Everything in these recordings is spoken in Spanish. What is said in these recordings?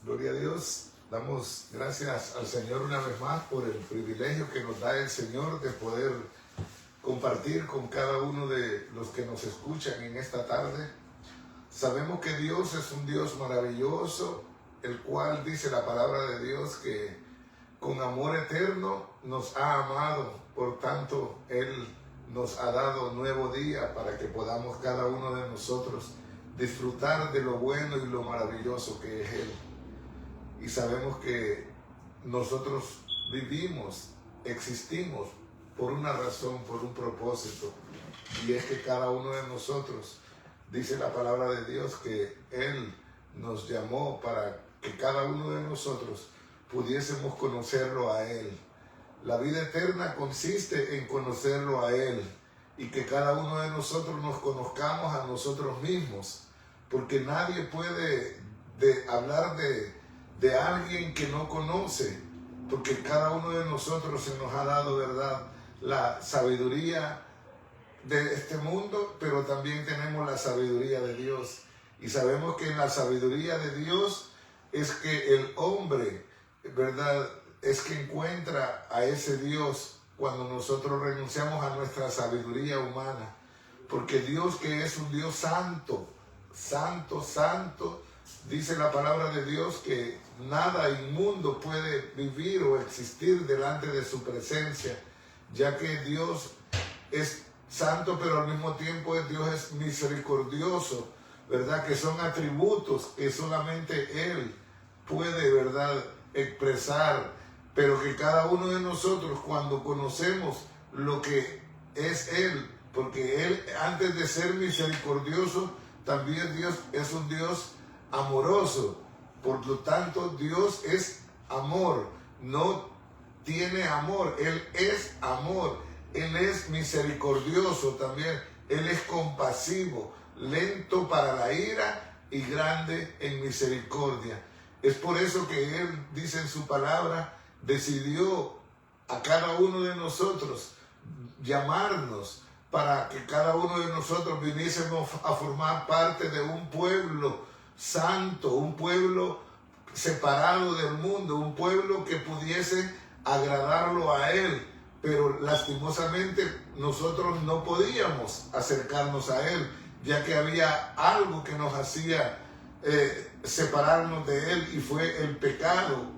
Gloria a Dios. Damos gracias al Señor una vez más por el privilegio que nos da el Señor de poder compartir con cada uno de los que nos escuchan en esta tarde. Sabemos que Dios es un Dios maravilloso, el cual dice la palabra de Dios que con amor eterno nos ha amado. Por tanto, Él nos ha dado nuevo día para que podamos cada uno de nosotros disfrutar de lo bueno y lo maravilloso que es Él. Y sabemos que nosotros vivimos, existimos por una razón, por un propósito. Y es que cada uno de nosotros, dice la palabra de Dios, que Él nos llamó para que cada uno de nosotros pudiésemos conocerlo a Él. La vida eterna consiste en conocerlo a Él y que cada uno de nosotros nos conozcamos a nosotros mismos, porque nadie puede hablar de alguien que no conoce, porque cada uno de nosotros se nos ha dado, ¿verdad?, la sabiduría de este mundo, pero también tenemos la sabiduría de Dios. Y sabemos que en la sabiduría de Dios es que el hombre, ¿verdad?, es que encuentra a ese Dios cuando nosotros renunciamos a nuestra sabiduría humana. Porque Dios, que es un Dios santo, santo, santo, dice la palabra de Dios que nada inmundo puede vivir o existir delante de su presencia, ya que Dios es santo, pero al mismo tiempo Dios es misericordioso, ¿verdad? Que son atributos que solamente Él puede, ¿verdad?, expresar, pero que cada uno de nosotros, cuando conocemos lo que es Él, porque Él, antes de ser misericordioso, también Dios es un Dios amoroso. Por lo tanto, Dios es amor, no tiene amor, Él es amor, Él es misericordioso también, Él es compasivo, lento para la ira y grande en misericordia. Es por eso que Él dice en su palabra, decidió a cada uno de nosotros llamarnos para que cada uno de nosotros viniésemos a formar parte de un pueblo santo, un pueblo separado del mundo, un pueblo que pudiese agradarlo a Él, pero lastimosamente nosotros no podíamos acercarnos a Él, ya que había algo que nos hacía separarnos de Él, y fue el pecado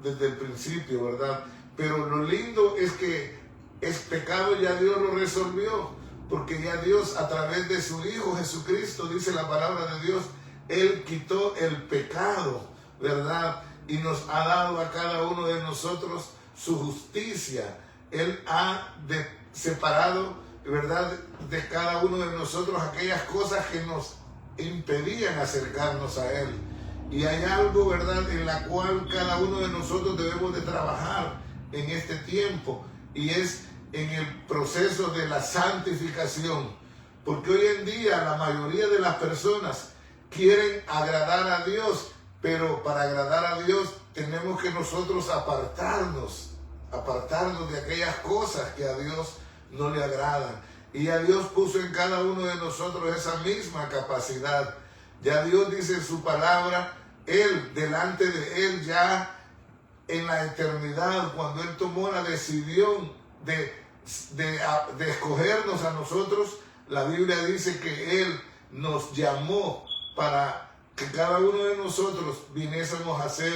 desde el principio, ¿verdad? Pero lo lindo es que el pecado ya Dios lo resolvió, porque ya Dios, a través de su Hijo Jesucristo, dice la palabra de Dios, Él quitó el pecado, ¿verdad? Y nos ha dado a cada uno de nosotros su justicia. Él ha separado, ¿verdad?, de cada uno de nosotros aquellas cosas que nos impedían acercarnos a Él. Y hay algo, ¿verdad?, en la cual cada uno de nosotros debemos de trabajar en este tiempo, y es en el proceso de la santificación. Porque hoy en día la mayoría de las personas quieren agradar a Dios, pero para agradar a Dios tenemos que nosotros apartarnos de aquellas cosas que a Dios no le agradan. Y ya Dios puso en cada uno de nosotros esa misma capacidad. Ya Dios dice en su palabra, Él, delante de Él ya en la eternidad, cuando Él tomó la decisión de escogernos a nosotros, la Biblia dice que Él nos llamó para que cada uno de nosotros viniésemos a ser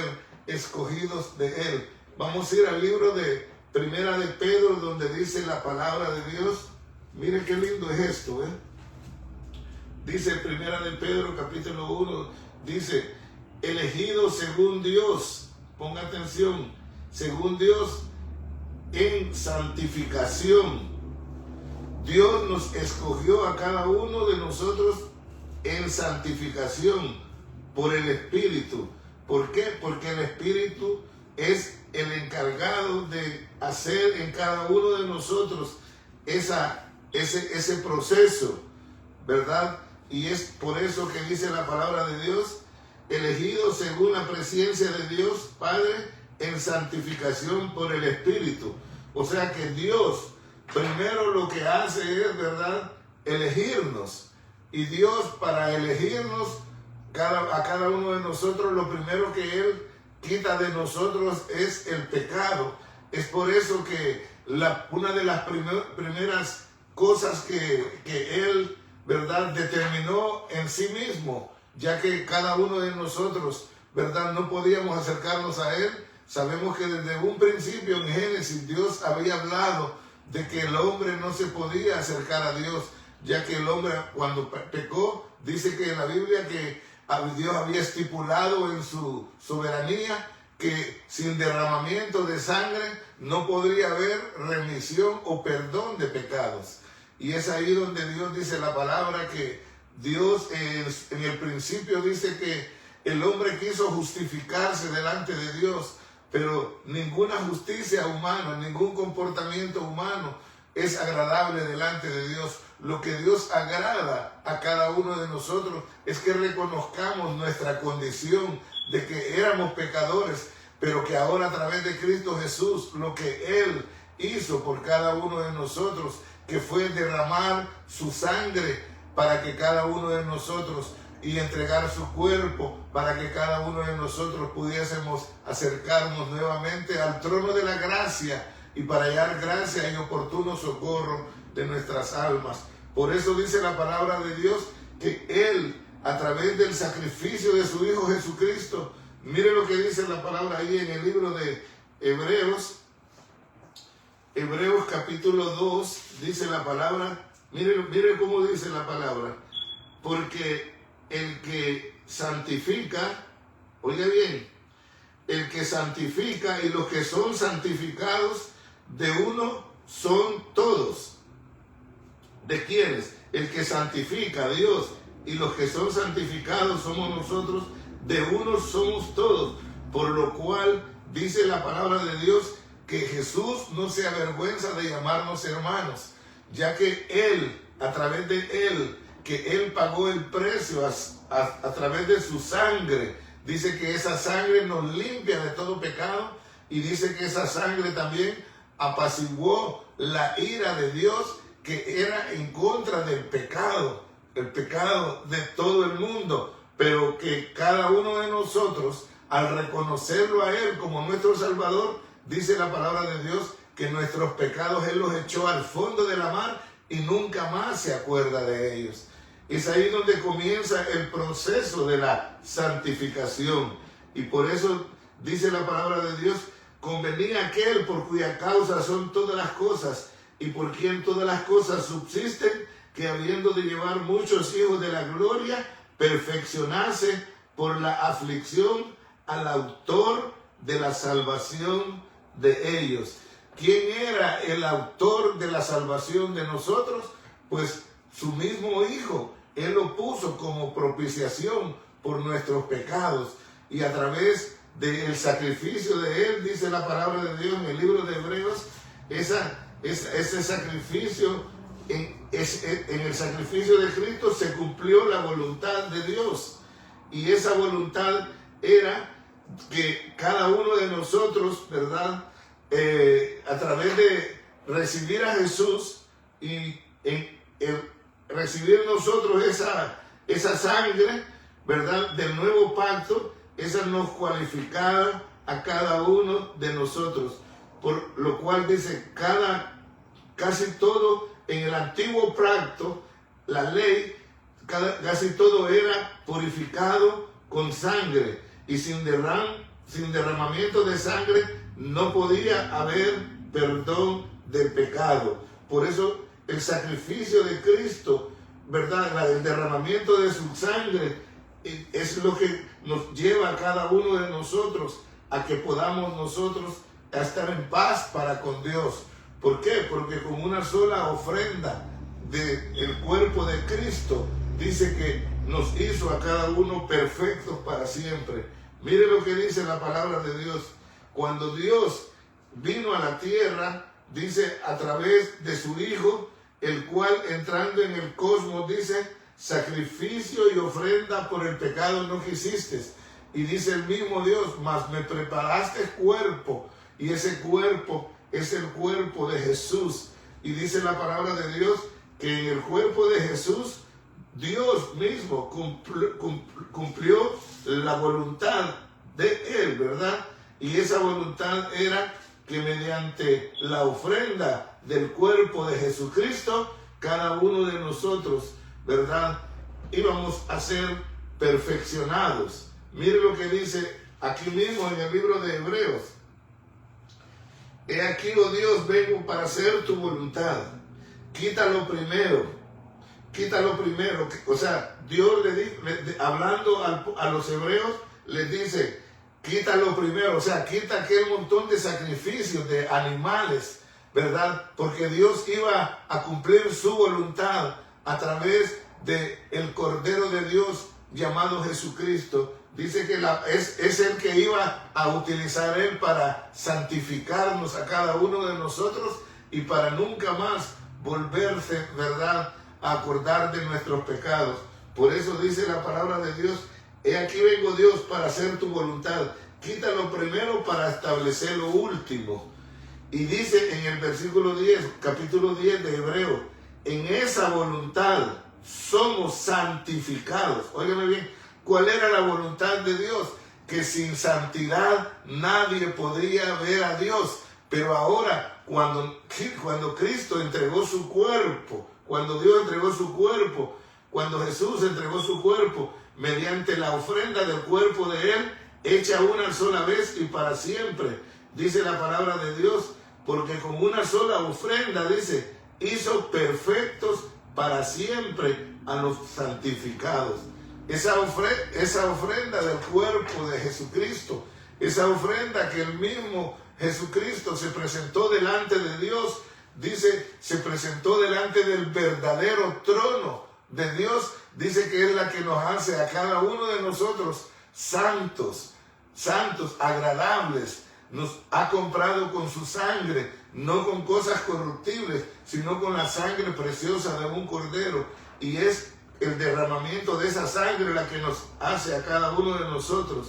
escogidos de Él. Vamos a ir al libro de Primera de Pedro, donde dice la palabra de Dios. Miren qué lindo es esto, ¿eh? Dice Primera de Pedro, capítulo 1, dice, elegidos según Dios, ponga atención, según Dios, en santificación. Dios nos escogió a cada uno de nosotros en santificación por el Espíritu. ¿Por qué? Porque el Espíritu es el encargado de hacer en cada uno de nosotros ese proceso, ¿verdad? Y es por eso que dice la palabra de Dios, elegidos según la presencia de Dios Padre en santificación por el Espíritu. O sea que Dios primero lo que hace es, ¿verdad?, elegirnos. Y Dios, para elegirnos, a cada uno de nosotros, lo primero que Él quita de nosotros es el pecado. Es por eso que una de las primeras cosas que Él, ¿verdad?, determinó en sí mismo, ya que cada uno de nosotros, ¿verdad?, no podíamos acercarnos a Él. Sabemos que desde un principio en Génesis Dios había hablado de que el hombre no se podía acercar a Dios, ya que el hombre cuando pecó, dice que en la Biblia que Dios había estipulado en su soberanía que sin derramamiento de sangre no podría haber remisión o perdón de pecados. Y es ahí donde Dios dice la palabra que Dios en el principio dice que el hombre quiso justificarse delante de Dios, pero ninguna justicia humana, ningún comportamiento humano es agradable delante de Dios. Lo que Dios agrada a cada uno de nosotros es que reconozcamos nuestra condición de que éramos pecadores, pero que ahora a través de Cristo Jesús, lo que Él hizo por cada uno de nosotros, que fue derramar su sangre para que cada uno de nosotros y entregar su cuerpo para que cada uno de nosotros pudiésemos acercarnos nuevamente al trono de la gracia y para hallar gracia y oportuno socorro de nuestras almas. Por eso dice la palabra de Dios que Él, a través del sacrificio de su Hijo Jesucristo, mire lo que dice la palabra ahí en el libro de Hebreos capítulo 2, dice la palabra, mire cómo dice la palabra, porque el que santifica, oiga bien, el que santifica y los que son santificados de uno son todos. ¿De quiénes? El que santifica a Dios y los que son santificados somos nosotros, de uno somos todos. Por lo cual dice la palabra de Dios que Jesús no se avergüenza de llamarnos hermanos, ya que Él, a través de Él, que Él pagó el precio a través de su sangre. Dice que esa sangre nos limpia de todo pecado y dice que esa sangre también apaciguó la ira de Dios que era en contra del pecado, el pecado de todo el mundo, pero que cada uno de nosotros, al reconocerlo a Él como nuestro Salvador, dice la palabra de Dios que nuestros pecados Él los echó al fondo de la mar y nunca más se acuerda de ellos. Es ahí donde comienza el proceso de la santificación. Y por eso dice la palabra de Dios, convenía aquel por cuya causa son todas las cosas y por quien todas las cosas subsisten, que habiendo de llevar muchos hijos de la gloria, perfeccionase por la aflicción al autor de la salvación de ellos. ¿Quién era el autor de la salvación de nosotros? Pues su mismo Hijo. Él lo puso como propiciación por nuestros pecados. Y a través del sacrificio de Él, dice la palabra de Dios en el libro de Hebreos, ese sacrificio, en el sacrificio de Cristo se cumplió la voluntad de Dios. Y esa voluntad era que cada uno de nosotros, ¿verdad?, a través de recibir a Jesús y recibir nosotros esa sangre, ¿verdad?, del nuevo pacto, esa nos cualificaba a cada uno de nosotros. Por lo cual dice, casi todo en el antiguo pacto, la ley, casi todo era purificado con sangre y sin derramamiento de sangre no podía haber perdón del pecado. Por eso el sacrificio de Cristo, ¿verdad?, el derramamiento de su sangre es lo que nos lleva a cada uno de nosotros a que podamos nosotros estar en paz para con Dios. ¿Por qué? Porque con una sola ofrenda del cuerpo de Cristo, dice que nos hizo a cada uno perfectos para siempre. Mire lo que dice la palabra de Dios. Cuando Dios vino a la tierra, dice, a través de su Hijo, el cual entrando en el cosmos, dice, sacrificio y ofrenda por el pecado no quisiste. Y dice el mismo Dios, mas me preparaste cuerpo, y ese cuerpo es el cuerpo de Jesús. Y dice la palabra de Dios que en el cuerpo de Jesús Dios mismo cumplió la voluntad de Él, ¿verdad? Y esa voluntad era que mediante la ofrenda del cuerpo de Jesucristo, cada uno de nosotros, ¿verdad?, íbamos a ser perfeccionados. Mire lo que dice aquí mismo en el libro de Hebreos. He aquí, oh Dios, vengo para hacer tu voluntad. Quita lo primero. O sea, Dios hablando a los hebreos, les dice, quita lo primero. O sea, quita aquel montón de sacrificios de animales, ¿verdad? Porque Dios iba a cumplir su voluntad a través del Cordero de Dios llamado Jesucristo. Dice que es el que iba a utilizar Él para santificarnos a cada uno de nosotros y para nunca más volverse, ¿verdad?, a acordar de nuestros pecados. Por eso dice la palabra de Dios, he aquí vengo, Dios, para hacer tu voluntad. Quita lo primero para establecer lo último. Y dice en el versículo 10, capítulo 10 de Hebreo, en esa voluntad somos santificados. Óigame bien, ¿cuál era la voluntad de Dios? Que sin santidad nadie podría ver a Dios. Pero ahora, cuando Cristo entregó su cuerpo, cuando Dios entregó su cuerpo, cuando Jesús entregó su cuerpo, mediante la ofrenda del cuerpo de Él, hecha una sola vez y para siempre, dice la palabra de Dios, porque con una sola ofrenda, dice, hizo perfectos para siempre a los santificados. Esa ofrenda del cuerpo de Jesucristo, esa ofrenda que el mismo Jesucristo se presentó delante de Dios, dice, se presentó delante del verdadero trono de Dios, dice que es la que nos hace a cada uno de nosotros santos, agradables. Nos ha comprado con su sangre, no con cosas corruptibles, sino con la sangre preciosa de un cordero. Y es el derramamiento de esa sangre la que nos hace a cada uno de nosotros.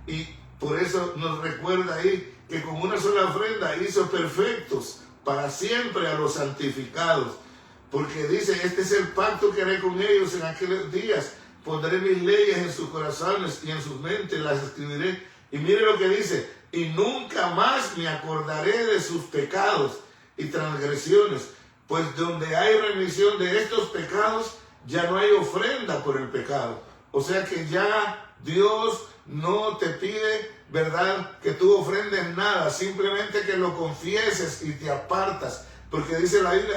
Y por eso nos recuerda ahí que con una sola ofrenda hizo perfectos para siempre a los santificados. Porque dice, este es el pacto que haré con ellos en aquellos días. Pondré mis leyes en sus corazones y en sus mentes las escribiré. Y mire lo que dice, y nunca más me acordaré de sus pecados y transgresiones. Pues donde hay remisión de estos pecados, ya no hay ofrenda por el pecado. O sea que ya Dios no te pide, ¿verdad?, que tú ofrendes nada, simplemente que lo confieses y te apartas. Porque dice la Biblia,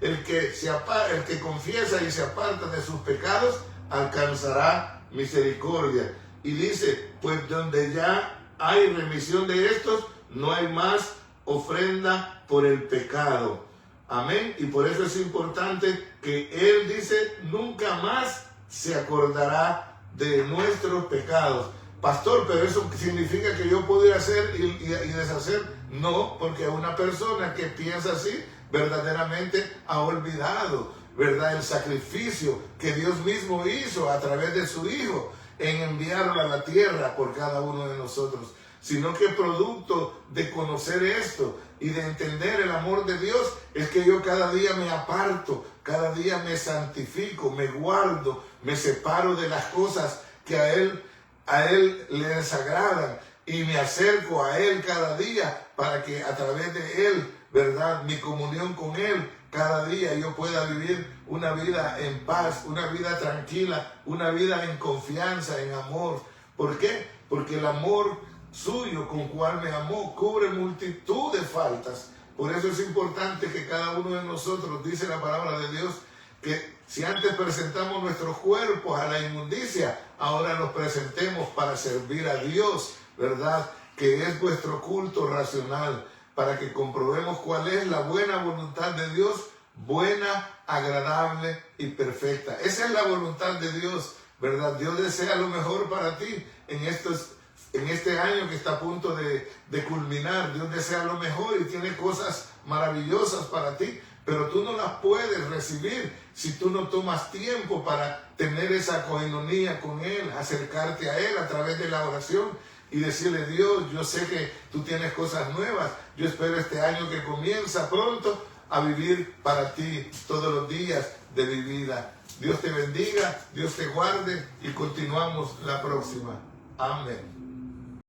el que confiesa y se aparta de sus pecados, alcanzará misericordia. Y dice, pues donde ya hay remisión de estos, no hay más ofrenda por el pecado. Amén. Y por eso es importante que Él dice, nunca más se acordará de nuestros pecados. Pastor, pero eso significa que yo puedo hacer y deshacer. No, porque una persona que piensa así, verdaderamente ha olvidado, ¿verdad?, el sacrificio que Dios mismo hizo a través de su Hijo en enviarlo a la tierra por cada uno de nosotros. Sino que producto de conocer esto y de entender el amor de Dios, es que yo cada día me aparto, cada día me santifico, me guardo, me separo de las cosas que a Él le desagradan y me acerco a Él cada día para que a través de Él, ¿verdad?, mi comunión con Él, cada día yo pueda vivir una vida en paz, una vida tranquila, una vida en confianza, en amor. ¿Por qué? Porque el amor suyo con cual me amó cubre multitud de faltas. Por eso es importante que cada uno de nosotros, dice la palabra de Dios, que si antes presentamos nuestros cuerpos a la inmundicia, ahora los presentemos para servir a Dios, ¿verdad?, que es vuestro culto racional, para que comprobemos cuál es la buena voluntad de Dios, buena, agradable y perfecta. Esa es la voluntad de Dios, ¿verdad? Dios desea lo mejor para ti en este año que está a punto de culminar. Dios desea lo mejor y tiene cosas maravillosas para ti, pero tú no las puedes recibir si tú no tomas tiempo para tener esa coinonía con Él, acercarte a Él a través de la oración y decirle: Dios, yo sé que tú tienes cosas nuevas, yo espero este año que comienza pronto a vivir para ti todos los días de mi vida. Dios te bendiga, Dios te guarde y continuamos la próxima. Amén.